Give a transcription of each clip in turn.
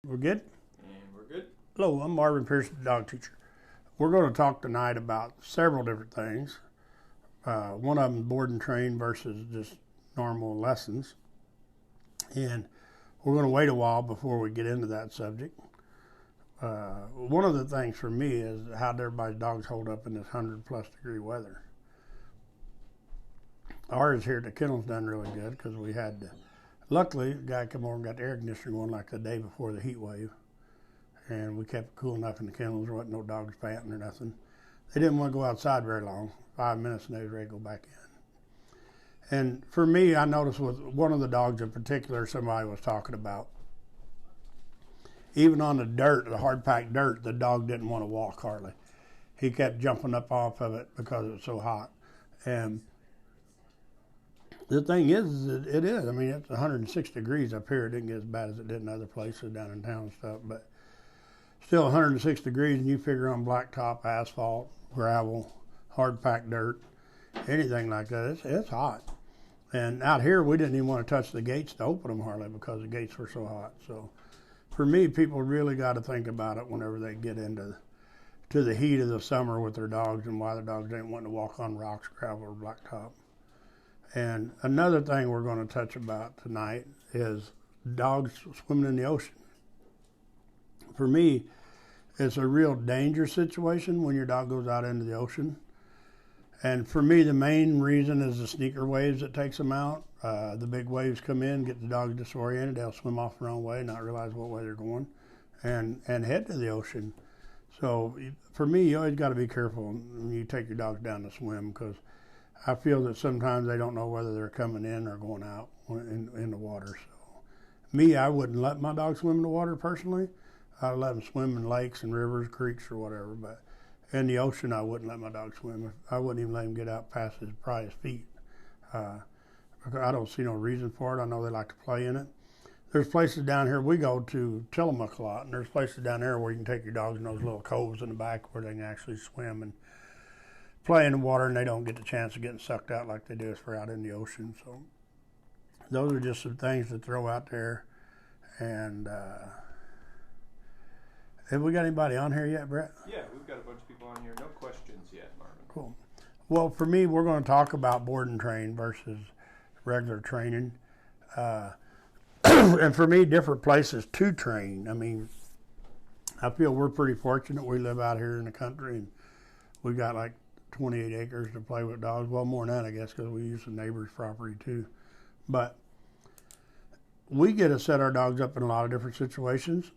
We're good? And we're good. Hello, I'm Marvin Pierce Dog Teacher. We're going to talk tonight about several different things. One of them, board and train versus just normal lessons. And we're going to wait a while before we get into that subject. One of the things for me is how do everybody's dogs hold up in this 100+ degree weather. Ours here at the kennel's done really good because we had, luckily, the guy come over and got the air conditioner going like the day before the heat wave. And we kept it cool enough in the kennels. There wasn't no dogs panting or nothing. They didn't want to go outside very long, 5 minutes, and they was ready to go back in. And for me, I noticed with one of the dogs in particular, somebody was talking about, even on the dirt, the hard-packed dirt, the dog didn't want to walk hardly. He kept jumping up off of it because it was so hot. And the thing is it is. I mean, it's 106 degrees up here. It didn't get as bad as it did in other places down in town and stuff, but still 106 degrees, and you figure on blacktop, asphalt, gravel, hard-packed dirt, anything like that, it's hot. And out here, we didn't even want to touch the gates to open them hardly because the gates were so hot. So for me, people really got to think about it whenever they get into the heat of the summer with their dogs and why their dogs ain't wanting to walk on rocks, gravel, or blacktop. And another thing we're going to touch about tonight is dogs swimming in the ocean. For me, it's a real danger situation when your dog goes out into the ocean. And for me, the main reason is the sneaker waves that takes them out. The big waves come in, get the dogs disoriented. They'll swim off the wrong way, not realize what way they're going, and head to the ocean. So for me, you always got to be careful when you take your dogs down to swim, because I feel that sometimes they don't know whether they're coming in or going out in the water. So me, I wouldn't let my dog swim in the water personally. I'd let them swim in lakes and rivers, creeks, or whatever. But in the ocean, I wouldn't let my dog swim. I wouldn't even let him get out past probably his feet. I don't see no reason for it. I know they like to play in it. There's places down here, we go to Tillamook a lot, and there's places down there where you can take your dogs in those little coves in the back where they can actually swim and play in the water, and they don't get the chance of getting sucked out like they do if we're out in the ocean. So those are just some things to throw out there. And have we got anybody on here yet, Brett? Yeah, we've got a bunch of people on here. No questions yet, Marvin. Cool. Well, for me, we're going to talk about board and train versus regular training. And for me, different places to train. I mean, I feel we're pretty fortunate. We live out here in the country, and we've got like 28 acres to play with dogs. Well, more than that, I guess, because we use the neighbor's property too. But we get to set our dogs up in a lot of different situations.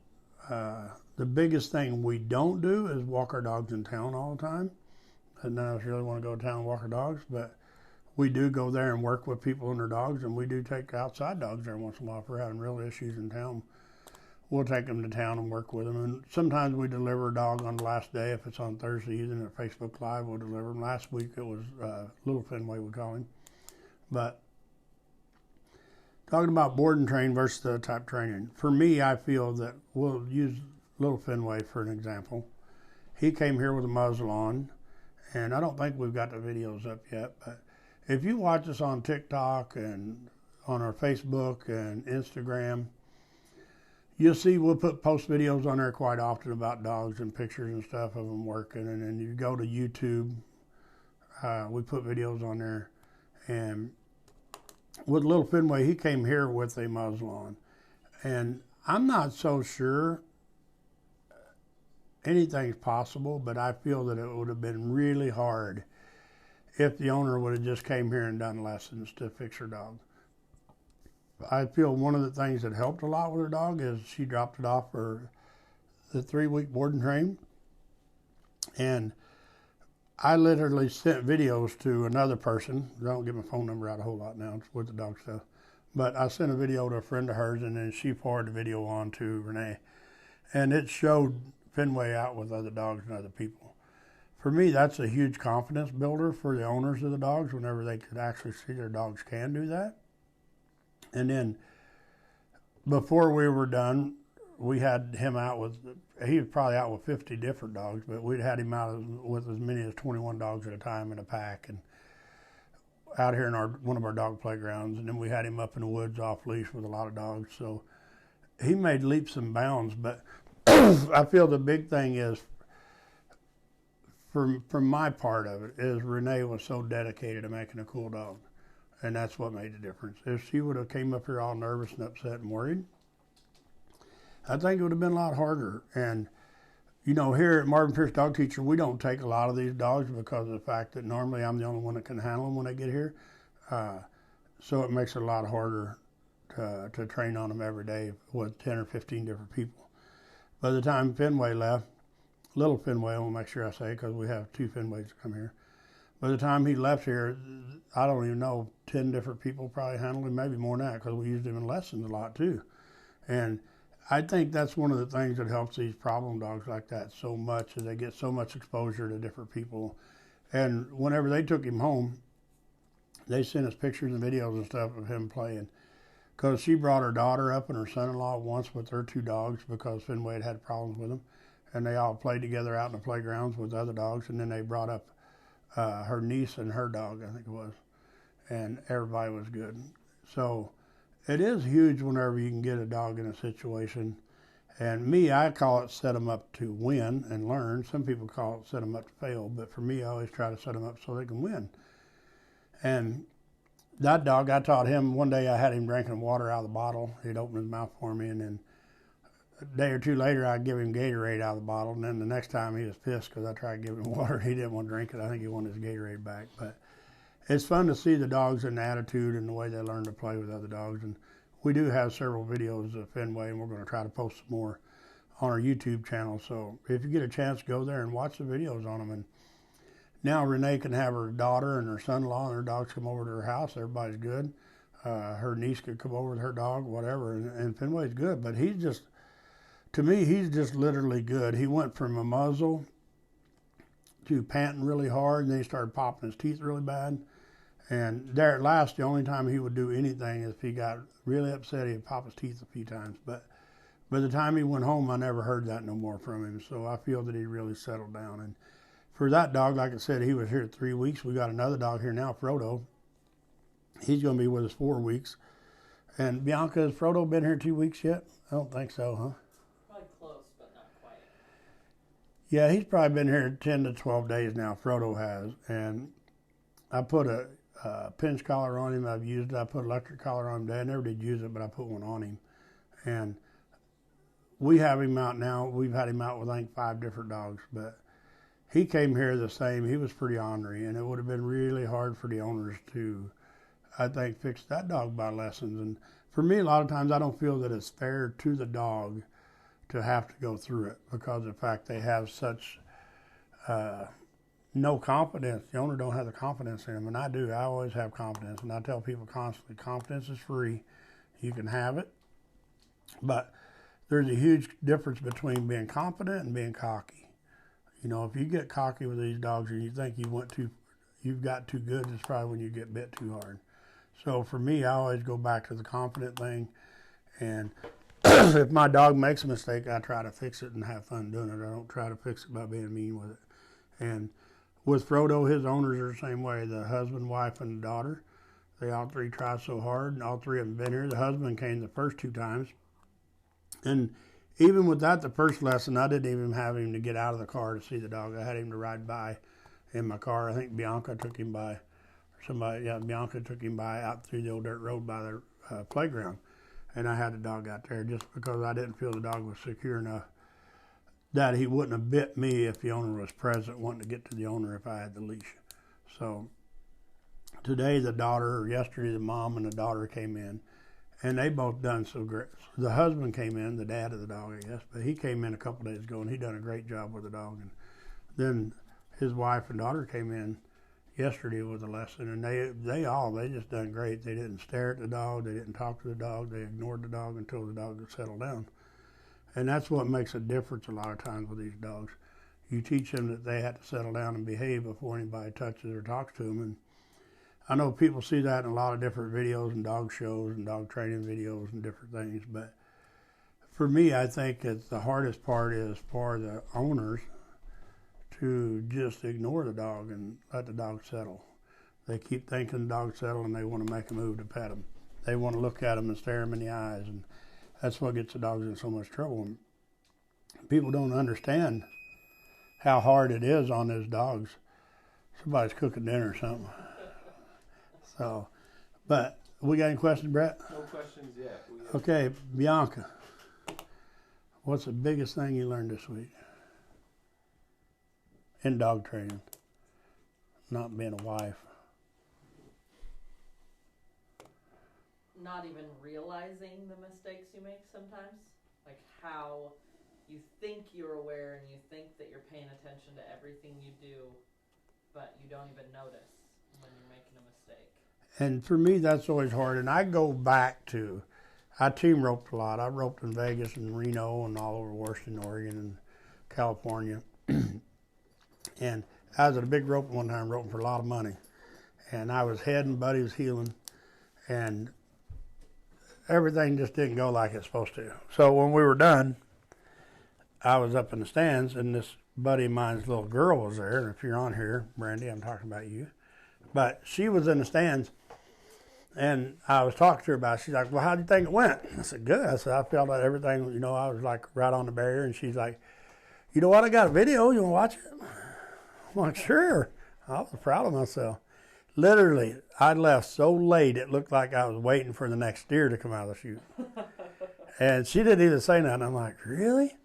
The biggest thing we don't do is walk our dogs in town all the time. And none of us really want to go to town and walk our dogs, but we do go there and work with people and their dogs, and we do take outside dogs there once in a while if we're having real issues in town. We'll take them to town and work with them. And sometimes we deliver a dog on the last day. If it's on Thursday evening at Facebook Live, we'll deliver them. Last week it was Little Fenway, we call him. But talking about board and train versus the type training, for me, I feel that we'll use Little Fenway for an example. He came here with a muzzle on, and I don't think we've got the videos up yet, but if you watch us on TikTok and on our Facebook and Instagram, you'll see we'll post videos on there quite often about dogs and pictures and stuff of them working. And then you go to YouTube, we put videos on there. And with Little Fenway, he came here with a muzzle on. And I'm not so sure anything's possible, but I feel that it would have been really hard if the owner would have just came here and done lessons to fix her dog. I feel one of the things that helped a lot with her dog is she dropped it off for the 3-week board and train. And I literally sent videos to another person. I don't get my phone number out a whole lot now, it's with the dog stuff. But I sent a video to a friend of hers, and then she forwarded the video on to Renee. And it showed Fenway out with other dogs and other people. For me, that's a huge confidence builder for the owners of the dogs whenever they could actually see their dogs can do that. And then before we were done, we had him out with, he was probably out with 50 different dogs, but we'd had him out with as many as 21 dogs at a time in a pack, and out here in one of our dog playgrounds. And then we had him up in the woods off leash with a lot of dogs. So he made leaps and bounds. But I feel the big thing is, from my part of it, is Renee was so dedicated to making a cool dog. And that's what made the difference. If she would have came up here all nervous and upset and worried, I think it would have been a lot harder. And, you know, here at Marvin Pierce Dog Teacher, we don't take a lot of these dogs because of the fact that normally I'm the only one that can handle them when they get here. So it makes it a lot harder to train on them every day with 10 or 15 different people. By the time Fenway left, little Fenway, I want to make sure I say, because we have 2 Fenways that come here. By the time he left here, I don't even know, 10 different people probably handled him, maybe more than that, because we used him in lessons a lot too. And I think that's one of the things that helps these problem dogs like that so much, is they get so much exposure to different people. And whenever they took him home, they sent us pictures and videos and stuff of him playing. Because she brought her daughter up and her son-in-law once with their 2 dogs because Fenway had problems with them. And they all played together out in the playgrounds with other dogs. And then they brought up her niece and her dog, I think it was. And everybody was good. So it is huge whenever you can get a dog in a situation. And me, I call it set them up to win and learn. Some people call it set them up to fail. But for me, I always try to set them up so they can win. And that dog, I taught him, one day I had him drinking water out of the bottle. He'd open his mouth for me, and then a day or 2 later, I'd give him Gatorade out of the bottle. And then the next time he was pissed because I tried to give him water. He didn't want to drink it. I think he wanted his Gatorade back. But it's fun to see the dogs and the attitude and the way they learn to play with other dogs. And we do have several videos of Fenway, and we're going to try to post some more on our YouTube channel. So if you get a chance, go there and watch the videos on them. And now Renee can have her daughter and her son-in-law and her dogs come over to her house. Everybody's good. Her niece could come over with her dog, whatever. And Fenway's good. But he's just, to me, he's just literally good. He went from a muzzle to panting really hard, and then he started popping his teeth really bad. And there at last, the only time he would do anything is if he got really upset, he'd pop his teeth a few times. But by the time he went home, I never heard that no more from him. So I feel that he really settled down. And for that dog, like I said, he was here 3 weeks. We got another dog here now, Frodo. He's going to be with us 4 weeks. And Bianca, has Frodo been here 2 weeks yet? I don't think so, huh? Probably close, but not quite. Yeah, he's probably been here 10 to 12 days now, Frodo has. And I put a pinch collar on him. I've used it. I put electric collar on him. Dad never did use it, but I put one on him. And we have him out now. We've had him out with, I think, 5 different dogs. But he came here the same. He was pretty ornery, and it would have been really hard for the owners to, I think, fix that dog by lessons. And for me, a lot of times I don't feel that it's fair to the dog to have to go through it because of the fact they have such no confidence. The owner don't have the confidence in them, and I do. I always have confidence, and I tell people constantly, confidence is free. You can have it, but there's a huge difference between being confident and being cocky. You know, if you get cocky with these dogs and you think you've got too good, it's probably when you get bit too hard. So for me, I always go back to the confident thing. And if my dog makes a mistake, I try to fix it and have fun doing it. I don't try to fix it by being mean with it. And with Frodo, his owners are the same way. The husband, wife, and the daughter, they all 3 try so hard, and all 3 of them been here. The husband came the first 2 times. And even with that, the first lesson, I didn't even have him to get out of the car to see the dog. I had him to ride by in my car. I think Bianca took him by, Bianca took him by out through the old dirt road by the playground. And I had the dog out there just because I didn't feel the dog was secure enough that he wouldn't have bit me if the owner was present, wanting to get to the owner if I had the leash. So today the daughter, or yesterday the mom and the daughter came in, and they both done so great. The husband came in, the dad of the dog, I guess, but he came in a couple days ago, and he done a great job with the dog. And then his wife and daughter came in yesterday with a lesson, and they just done great. They didn't stare at the dog, they didn't talk to the dog, they ignored the dog until the dog got settled down. And that's what makes a difference a lot of times with these dogs. You teach them that they have to settle down and behave before anybody touches or talks to them. And I know people see that in a lot of different videos and dog shows and dog training videos and different things. But for me, I think it's the hardest part is for the owners to just ignore the dog and let the dog settle. They keep thinking the dog's settled and they want to make a move to pet them. They want to look at them and stare them in the eyes. And That's what gets the dogs in so much trouble. And people don't understand how hard it is on those dogs. Somebody's cooking dinner or something. So, but we got any questions, Brett? No questions yet. Okay, Bianca. What's the biggest thing you learned this week in dog training? Not being a wife. Not even realizing the mistakes you make sometimes. Like how you think you're aware and you think that you're paying attention to everything you do, but you don't even notice when you're making a mistake. And for me, that's always hard. And I go back to, I team roped a lot. I roped in Vegas and Reno and all over Washington, Oregon, and California. And I was at a big rope one time, roping for a lot of money. And I was heading, Buddy was heeling, and everything just didn't go like it's supposed to. So when we were done, I was up in the stands, and this buddy of mine's little girl was there. And if you're on here, Brandy, I'm talking about you. But she was in the stands, and I was talking to her about it. She's like, well, how do you think it went? I said, good. I said, I felt like everything, you know, I was like right on the barrier. And she's like, you know what, I got a video. You want to watch it? I'm like, sure. I was proud of myself. Literally, I left so late, it looked like I was waiting for the next steer to come out of the chute. And she didn't even say nothing. I'm like, really?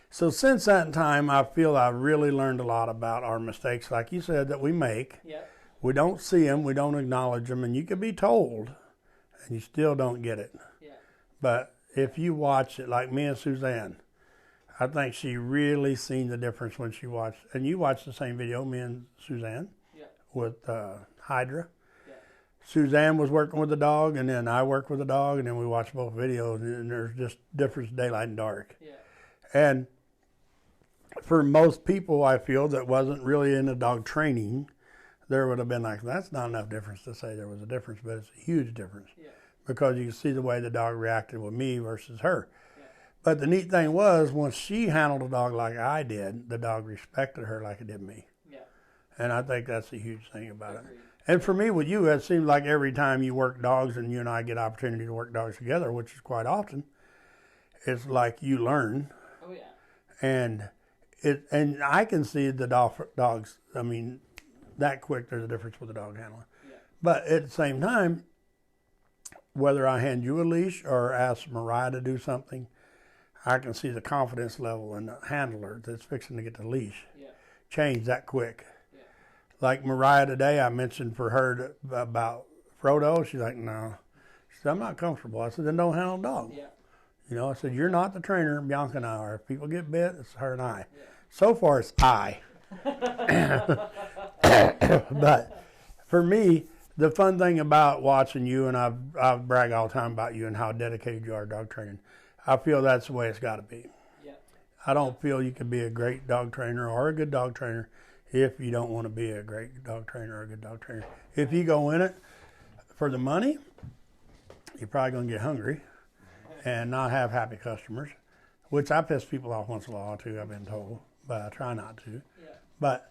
So since that time, I feel I've really learned a lot about our mistakes, like you said, that we make. Yep. We don't see them, we don't acknowledge them, and you can be told, and you still don't get it. Yeah. But if you watch it, like me and Suzanne, I think she really seen the difference when she watched, and you watched the same video, me and Suzanne, with Hydra. Yeah. Suzanne was working with the dog, and then I worked with the dog, and then we watched both videos, and there's just difference daylight and dark. Yeah. And for most people, I feel, that wasn't really into dog training, there would have been like, that's not enough difference to say there was a difference, but it's a huge difference. Yeah. Because you can see the way the dog reacted with me versus her. Yeah. But the neat thing was, once she handled the dog like I did, the dog respected her like it did me. Yeah. And I think that's a huge thing about it. And for me, with you, it seems like every time you work dogs, and you and I get opportunity to work dogs together, which is quite often, it's like you learn. Oh, yeah. And I can see the dogs, I mean, that quick, there's a difference with the dog handler. Yeah. But at the same time, whether I hand you a leash or ask Mariah to do something, I can see the confidence level in the handler that's fixing to get the leash change that quick. Yeah. Like Mariah today, I mentioned for her about Frodo. She's like, no. She said, I'm not comfortable. I said, then don't handle the dog. Yeah. You know, I said, you're not the trainer. Bianca and I are. If people get bit, it's her and I. Yeah. So far, it's I. But for me, the fun thing about watching you, and I brag all the time about you and how dedicated you are to dog training, I feel that's the way it's got to be. Yeah. I don't feel you can be a great dog trainer or a good dog trainer if you don't want to be a great dog trainer or a good dog trainer. If you go in it for the money, you're probably going to get hungry and not have happy customers, which I piss people off once in a while too, I've been told, but I try not to. Yeah. But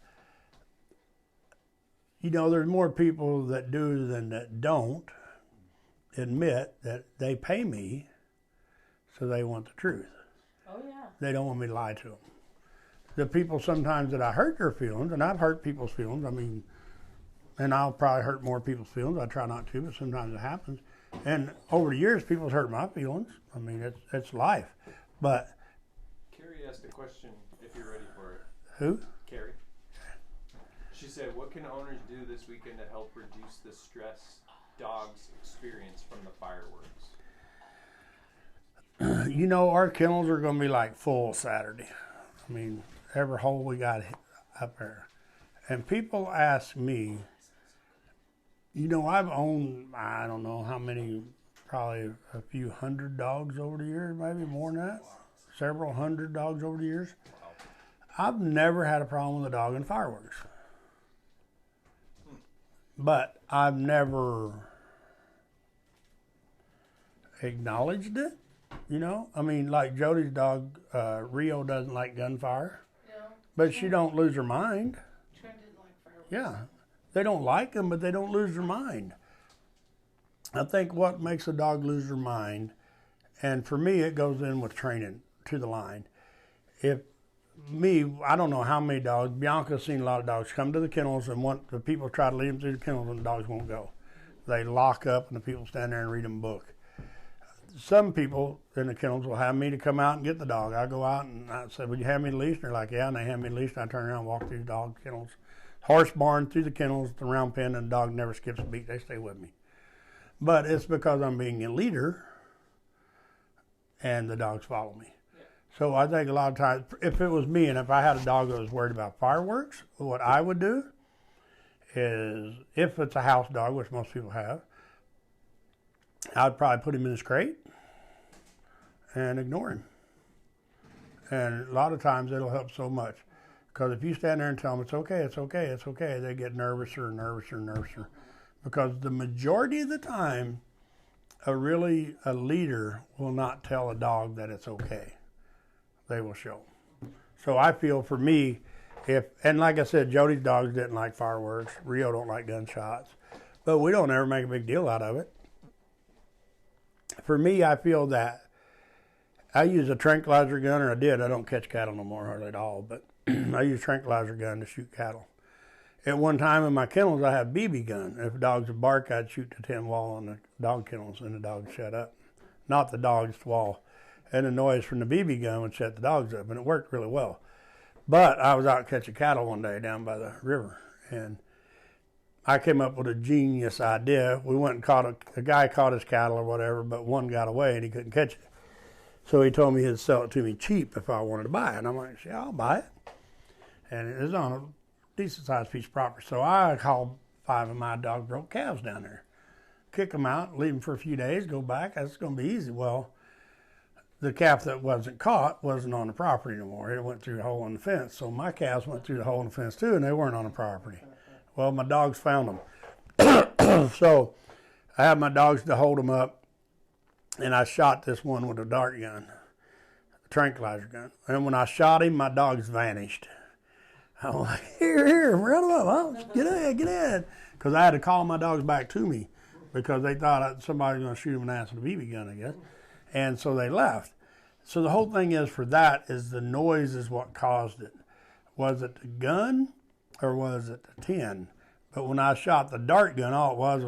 you know, there's more people that do than that don't admit that they pay me, so they want the truth. Oh, yeah. They don't want me to lie to them. The people sometimes that I hurt their feelings, and I've hurt people's feelings, I mean, and I'll probably hurt more people's feelings. I try not to, but sometimes it happens. And over the years, people's hurt my feelings. I mean, it's life. But Carrie asked a question, if you're ready for it. Who? Carrie. She said, what can owners do this weekend to help reduce the stress dogs experience from the fireworks? You know, our kennels are going to be like full Saturday. I mean, every hole we got up there. And people ask me, you know, I've owned, I don't know how many, probably a few hundred dogs over the years, maybe more than that. Several hundred dogs over the years. I've never had a problem with a dog in fireworks. But I've never acknowledged it, you know? I mean, like Jody's dog, Rio, doesn't like gunfire. Yeah. But she don't lose her mind. Trent didn't like fireworks. Yeah. They don't like them, but they don't lose their mind. I think what makes a dog lose their mind And for me, it goes in with training to the line. I don't know how many dogs. Bianca's seen a lot of dogs come to the kennels, and the people try to lead them through the kennels, and the dogs won't go. They lock up, and the people stand there and read them a book. Some people in the kennels will have me to come out and get the dog. I go out and I say, "Would you hand me the leash?" And they're like, "Yeah." And they hand me the leash, and I turn around and walk through the dog kennels, horse barn, through the kennels, the round pen, and the dog never skips a beat. They stay with me. But it's because I'm being a leader, and the dogs follow me. So I think a lot of times, if it was me and if I had a dog that was worried about fireworks, what I would do is, if it's a house dog, which most people have, I'd probably put him in his crate and ignore him. And a lot of times it'll help so much. Because if you stand there and tell them, it's okay, it's okay, it's okay, they get nervouser and nervouser and nervouser. Because the majority of the time, a leader will not tell a dog that it's okay. They will show. So I feel for me, and like I said, Jody's dogs didn't like fireworks. Rio don't like gunshots. But we don't ever make a big deal out of it. For me, I feel that I use a tranquilizer gun, or I did. I don't catch cattle no more hardly at all, but I use a tranquilizer gun to shoot cattle. At one time in my kennels, I had a BB gun. If dogs would bark, I'd shoot the tin wall on the dog kennels, and the dogs shut up. Not the dogs, the wall. And the noise from the BB gun would shut the dogs up, and it worked really well. But I was out catching cattle one day down by the river, and I came up with a genius idea. We went and caught a guy caught his cattle or whatever, but one got away and he couldn't catch it. So he told me he'd sell it to me cheap if I wanted to buy it. And I'm like, "Yeah, I'll buy it." And it was on a decent sized piece of property. So I called 5 of my dog broke calves down there, kick them out, leave them for a few days, go back. That's going to be easy. Well, the calf that wasn't caught wasn't on the property anymore. It went through the hole in the fence. So my calves went through the hole in the fence too, and they weren't on the property. Well, my dogs found them. So I had my dogs to hold them up, and I shot this one with a dart gun, a tranquilizer gun. And when I shot him, my dogs vanished. I'm like, here, run them up. Huh? Get in. Because I had to call my dogs back to me because they thought somebody was going to shoot them in the ass with a BB gun, I guess. And so they left. So the whole thing is, for that, is the noise is what caused it. Was it the gun or was it the tin? But when I shot the dart gun, all it was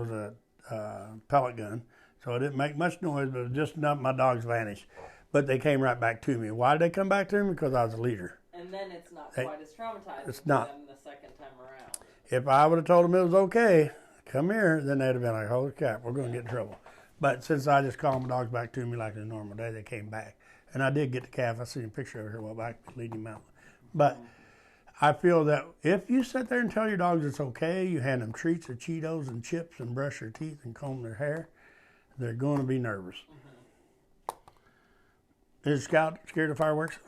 a pellet gun. So it didn't make much noise, but it was just enough my dogs vanished. But they came right back to me. Why did they come back to me? Because I was a leader. And then it's not quite as traumatizing it's not. for them the second time around. If I would have told them it was okay, come here, then they'd have been like, holy crap, we're going to get in trouble. But since I just called my dogs back to me like a normal day, they came back. And I did get the calf. I seen a picture of her a while back leading him out. But I feel that if you sit there and tell your dogs it's okay, you hand them treats or Cheetos and chips and brush their teeth and comb their hair, they're going to be nervous. Is Scout scared of fireworks?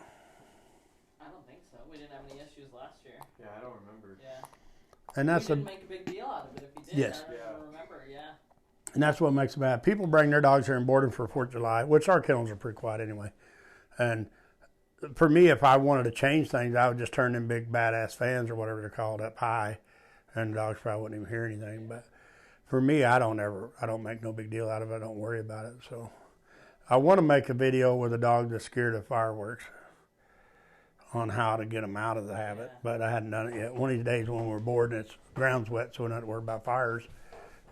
I don't think so. We didn't have any issues last year. Yeah, I don't remember. Yeah. And that's we didn't make a big deal out of it. If you did, yes. I don't remember. Yeah. And that's what makes it bad. People bring their dogs here and board them for 4th of July, which our kennels are pretty quiet anyway. And for me, if I wanted to change things, I would just turn them big badass fans or whatever they're called up high, and the dogs probably wouldn't even hear anything. But for me, I don't make no big deal out of it. I don't worry about it. So I want to make a video with a dog that's scared of fireworks on how to get them out of the habit, but I hadn't done it yet. One of these days when we're bored and it's ground's wet, so we don't have to worry about fires,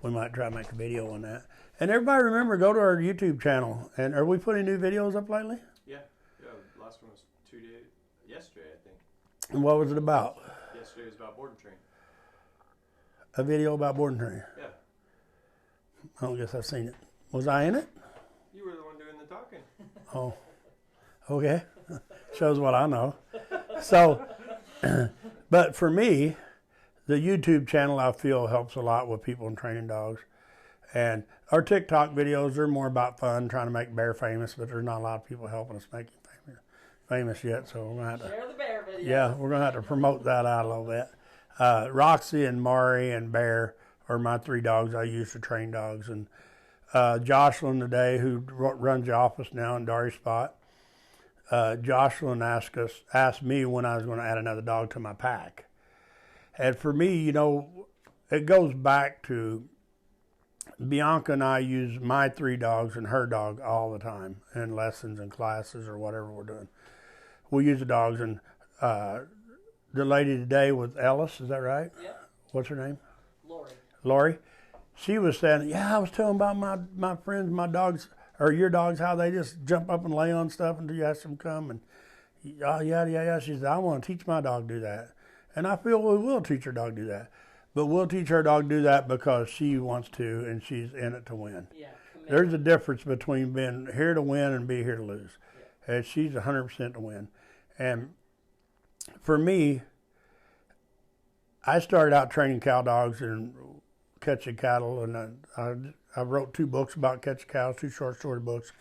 we might try to make a video on that. And everybody remember, go to our YouTube channel. And are we putting new videos up lately? Yeah. Last one was yesterday, I think. And what was it about? Yesterday was about board and train. A video about board and train. Yeah. I don't guess I've seen it. Was I in it? You were the one doing the talking. Oh, okay. Shows what I know. So, but for me, the YouTube channel I feel helps a lot with people in training dogs. And our TikTok videos are more about fun, trying to make Bear famous, but there's not a lot of people helping us make him famous yet. So we're going to have to share the Bear video. Yeah, we're going to have to promote that out a little bit. Roxy and Mari and Bear are my 3 dogs I use to train dogs. And Jocelyn today, who runs the office now in Dari Spot, Jocelyn asked me when I was going to add another dog to my pack. And for me, it goes back to Bianca and I use my 3 dogs and her dog all the time in lessons and classes or whatever we're doing. We use the dogs, and the lady today with Ellis, is that right? Yep. What's her name? Lori. She was saying, yeah, I was telling about my friends, my dogs, or your dogs, how they just jump up and lay on stuff until you ask them to come. And oh, yeah. She said, I want to teach my dog to do that. And I feel we will teach her dog to do that. But we'll teach her dog to do that because she wants to and she's in it to win. Yeah. There's a difference between being here to win and be here to lose. Yeah. And she's 100% to win. And for me, I started out training cow dogs and catching cattle, and I wrote 2 books about catching cows, 2 short story books.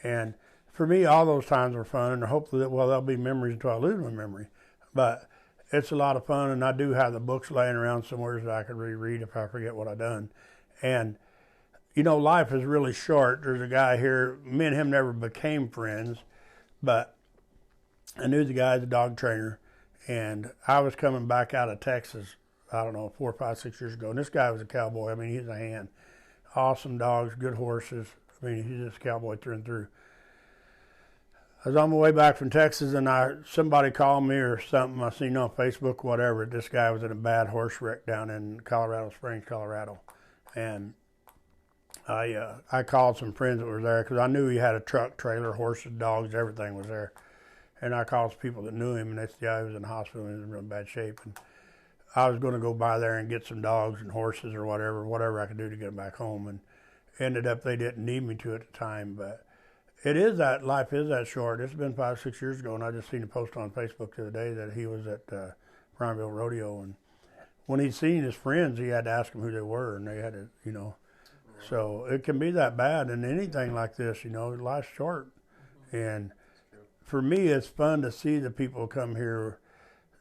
And for me, all those times were fun, and hopefully, they'll be memories until I lose my memory. But it's a lot of fun, and I do have the books laying around somewhere that I could reread if I forget what I've done. And, life is really short. There's a guy here, me and him never became friends, but I knew the guy as a dog trainer, and I was coming back out of Texas, I don't know, 4, 5, 6 years ago, and this guy was a cowboy. I mean, he's a hand. Awesome dogs, good horses. I mean, he's just a cowboy through and through. I was on my way back from Texas, and somebody called me or something. I seen on Facebook, whatever. This guy was in a bad horse wreck down in Colorado Springs, Colorado. And I called some friends that were there because I knew he had a truck, trailer, horses, dogs, everything was there. And I called some people that knew him, and they said, yeah, he was in the hospital and he was in really bad shape. And I was going to go by there and get some dogs and horses or whatever I could do to get them back home. And ended up they didn't need me to at the time, but life is that short. It's been 5, 6 years ago, and I just seen a post on Facebook the other day that he was at Prineville Rodeo, and when he'd seen his friends, he had to ask them who they were, and they had to, So it can be that bad, and anything like this, life's short. And for me, it's fun to see the people come here.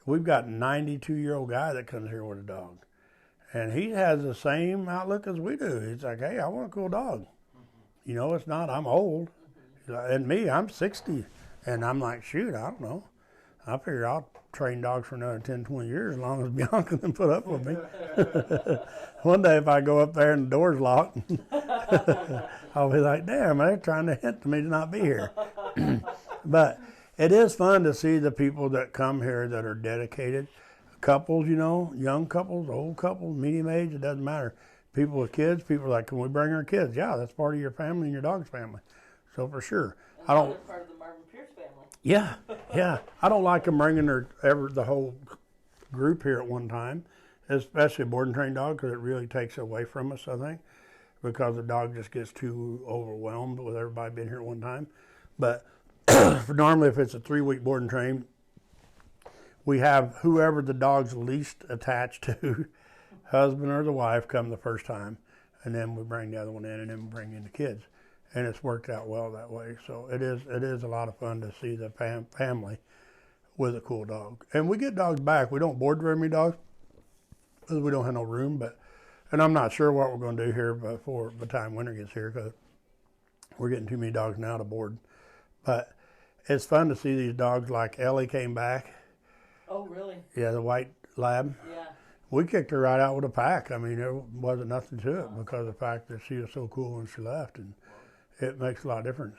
We've got a 92-year-old guy that comes here with a dog, and he has the same outlook as we do. He's like, hey, I want a cool dog. It's not, I'm old. And me, I'm 60, and I'm like, shoot, I don't know. I figure I'll train dogs for another 10, 20 years as long as Bianca can put up with me. One day if I go up there and the door's locked, I'll be like, damn, they're trying to hint to me to not be here. But it is fun to see the people that come here that are dedicated. Couples, young couples, old couples, medium age, it doesn't matter. People with kids, people are like, can we bring our kids? Yeah, that's part of your family and your dog's family. So for sure, and I don't. Part of the Marvin Pierce family. Yeah. I don't like them bringing the whole group here at one time, especially a board and trained dog, because it really takes away from us. I think because the dog just gets too overwhelmed with everybody being here at one time. But normally, if it's a 3-week board and train, we have whoever the dog's least attached to, husband or the wife, come the first time, and then we bring the other one in, and then we bring in the kids. And it's worked out well that way. So it is a lot of fun to see the family with a cool dog. And we get dogs back. We don't board very many dogs because we don't have no room. And I'm not sure what we're going to do here before the time winter gets here, because we're getting too many dogs now to board. But it's fun to see these dogs. Like Ellie came back. Oh, really? Yeah, the white lab. Yeah. We kicked her right out with a pack. I mean, there wasn't nothing to it because of the fact that she was so cool when she left. And it makes a lot of difference.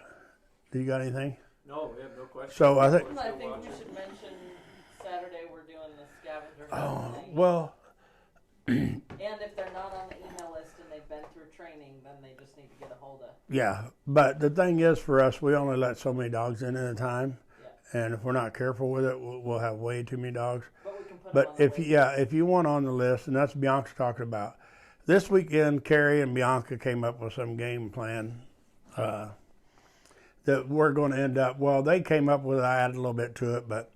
Do you got anything? No, we have no questions. So I think we should mention Saturday we're doing the scavenger thing. Well. And if they're not on the email list and they've been through training, then they just need to get a hold of. Yeah, but the thing is, for us, we only let so many dogs in at a time, and if we're not careful with it, we'll have way too many dogs. But we can put But if you want on the list, and that's Bianca talking about, this weekend, Carrie and Bianca came up with some game plan. That we're going to end up, they came up with it, I added a little bit to it, but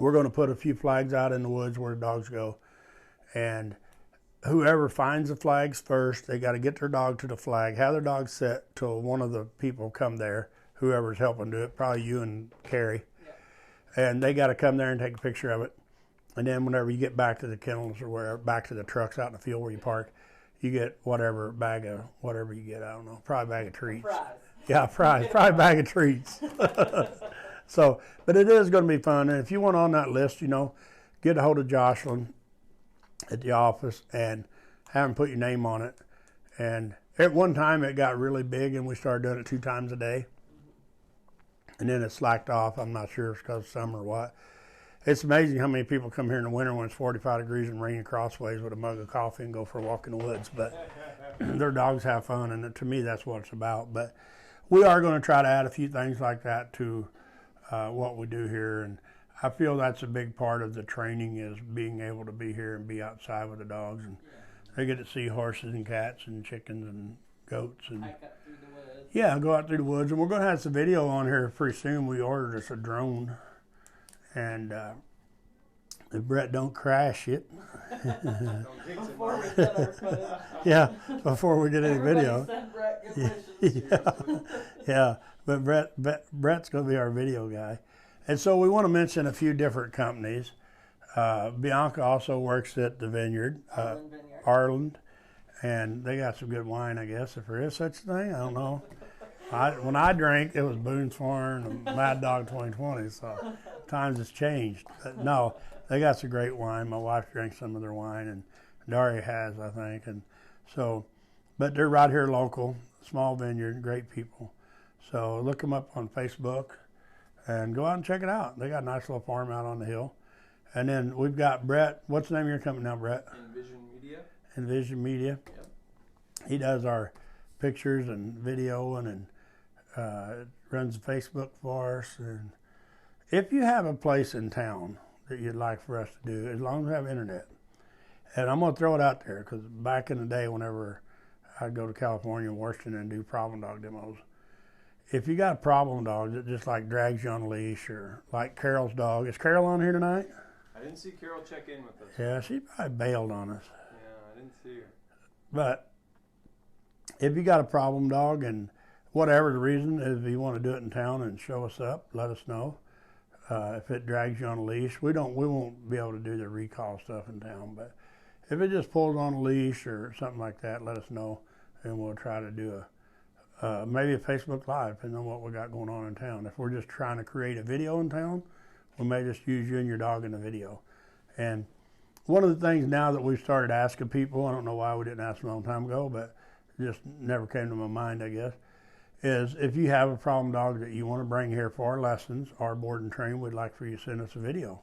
we're going to put a few flags out in the woods where the dogs go, and whoever finds the flags first, they got to get their dog to the flag, have their dog set till one of the people come there, whoever's helping do it, probably you and Carrie, and they got to come there and take a picture of it, and then whenever you get back to the kennels or wherever, back to the trucks out in the field where you park, you get whatever bag of whatever you get. I don't know, probably a bag of treats. Prize. Yeah, prize, probably a bag of treats. So, but it is going to be fun. And if you want on that list, get a hold of Jocelyn at the office and have him put your name on it. And at one time it got really big and we started doing it 2 times a day. And then it slacked off. I'm not sure if it's because of summer or what. It's amazing how many people come here in the winter when it's 45 degrees and raining crossways with a mug of coffee and go for a walk in the woods. But their dogs have fun, and to me that's what it's about. But we are going to try to add a few things like that to what we do here. And I feel that's a big part of the training is being able to be here and be outside with the dogs. And they get to see horses and cats and chickens and goats. And Hike up through the woods. yeah, go out through the woods. And we're going to have some video on here pretty soon. We ordered us a drone. And if Brett don't crash it, Before we get our footage. yeah, before we get any video. Send Brett good wishes. Yeah, but Brett's going to be our video guy. And so we want to mention a few different companies. Bianca also works at the Vineyard, Arland, and they got some good wine, I guess, if there is such a thing. I don't know. When I drank, it was Boone's Farm and Mad Dog 2020, so times has changed. But no, they got some great wine. My wife drank some of their wine, and Daria has, I think. And so, but they're right here local, small vineyard, great people. So look them up on Facebook and go out and check it out. They got a nice little farm out on the hill. And then we've got Brett. What's the name of your company now, Brett? Envision Media. Envision Media. Yep. He does our pictures and video and runs Facebook for us. And if you have a place in town that you'd like for us to do, as long as we have internet, and I'm going to throw it out there because back in the day whenever I'd go to California and Washington and do problem dog demos, if you got a problem dog that just like drags you on a leash, or like Carol's dog. Is Carol on here tonight? I didn't see Carol check in with us. Yeah, she probably bailed on us. Yeah, I didn't see her. But if you got a problem dog and whatever the reason, if you want to do it in town and show us up, let us know. If it drags you on a leash, we won't be able to do the recall stuff in town. But if it just pulls on a leash or something like that, let us know, and we'll try to do maybe a Facebook Live, depending on what we got going on in town. If we're just trying to create a video in town, we may just use you and your dog in the video. And one of the things now that we've started asking people, I don't know why we didn't ask them a long time ago, but it just never came to my mind, I guess, is if you have a problem dog that you want to bring here for our lessons, our board and train, we'd like for you to send us a video.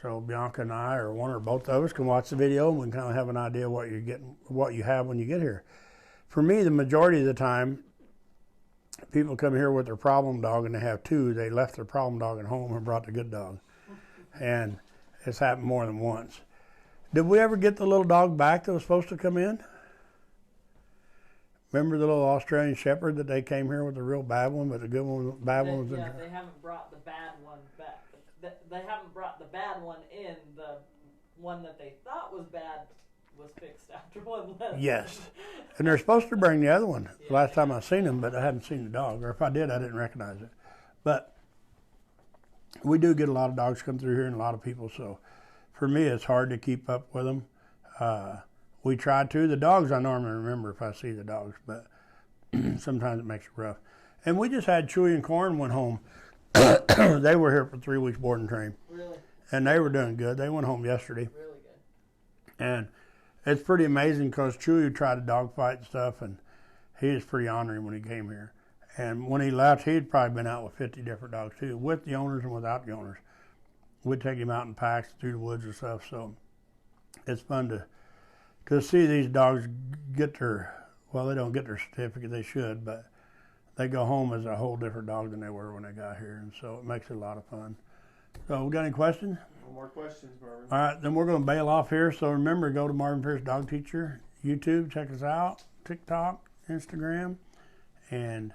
So Bianca and I, or one or both of us, can watch the video and we can kind of have an idea what you're getting, what you have when you get here. For me, the majority of the time, people come here with their problem dog and they have 2. They left their problem dog at home and brought the good dog. And it's happened more than once. Did we ever get the little dog back that was supposed to come in? Remember the little Australian Shepherd that they came here with the real bad one, but the good one, bad one was in Yeah, they haven't brought the bad one back. They haven't brought the bad one in. The one that they thought was bad was fixed after one lesson. Yes. And they're supposed to bring the other one. The last time I seen him, but I hadn't seen the dog. Or if I did, I didn't recognize it. But we do get a lot of dogs come through here and a lot of people. So for me, it's hard to keep up with them. We try to. The dogs I normally remember if I see the dogs, but sometimes it makes it rough. And we just had Chewy and Corn went home. They were here for 3 weeks board and train. Really? And they were doing good. They went home yesterday. Really good. And it's pretty amazing because Chewy tried to dogfight and stuff, and he was pretty honoring when he came here. And when he left, he'd probably been out with 50 different dogs too, with the owners and without the owners. We'd take him out in packs through the woods and stuff. So it's fun to see these dogs get their, well, they don't get their certificate, they should, but they go home as a whole different dog than they were when they got here. And so it makes it a lot of fun. So we got any questions? No more questions, Marvin. All right, then we're going to bail off here. So remember, go to Marvin Pierce Dog Teacher, YouTube, check us out, TikTok, Instagram, and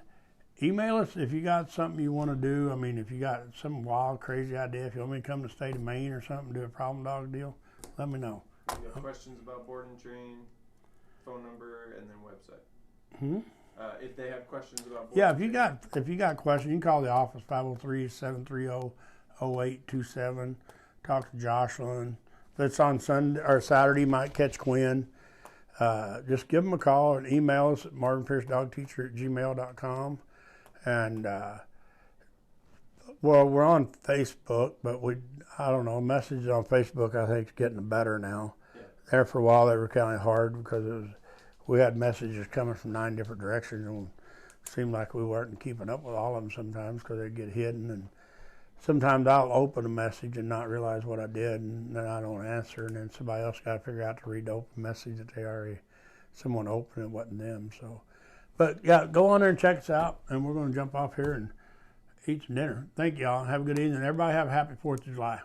email us if you got something you want to do. I mean, if you got some wild, crazy idea, if you want me to come to the state of Maine or something, do a problem dog deal, let me know. If you have questions about board and train, phone number, and then website. If they have questions about board Yeah, if you got questions, you can call the office, 503-730-0827. Talk to Jocelyn. If it's on Sunday or Saturday, you might catch Quinn. Just give them a call and email us at marvinpiercedogteacher@gmail.com. And, well, we're on Facebook, but I don't know, messages on Facebook I think is getting better now. Yeah. There for a while they were kind of hard because we had messages coming from 9 different directions, and it seemed like we weren't keeping up with all of them sometimes because they'd get hidden. And sometimes I'll open a message and not realize what I did, and then I don't answer, and then somebody else got to figure out to read the open message that someone opened, it wasn't them. So, but yeah, go on there and check us out, and we're going to jump off here and eat some dinner. Thank y'all. Have a good evening. Everybody have a happy 4th of July.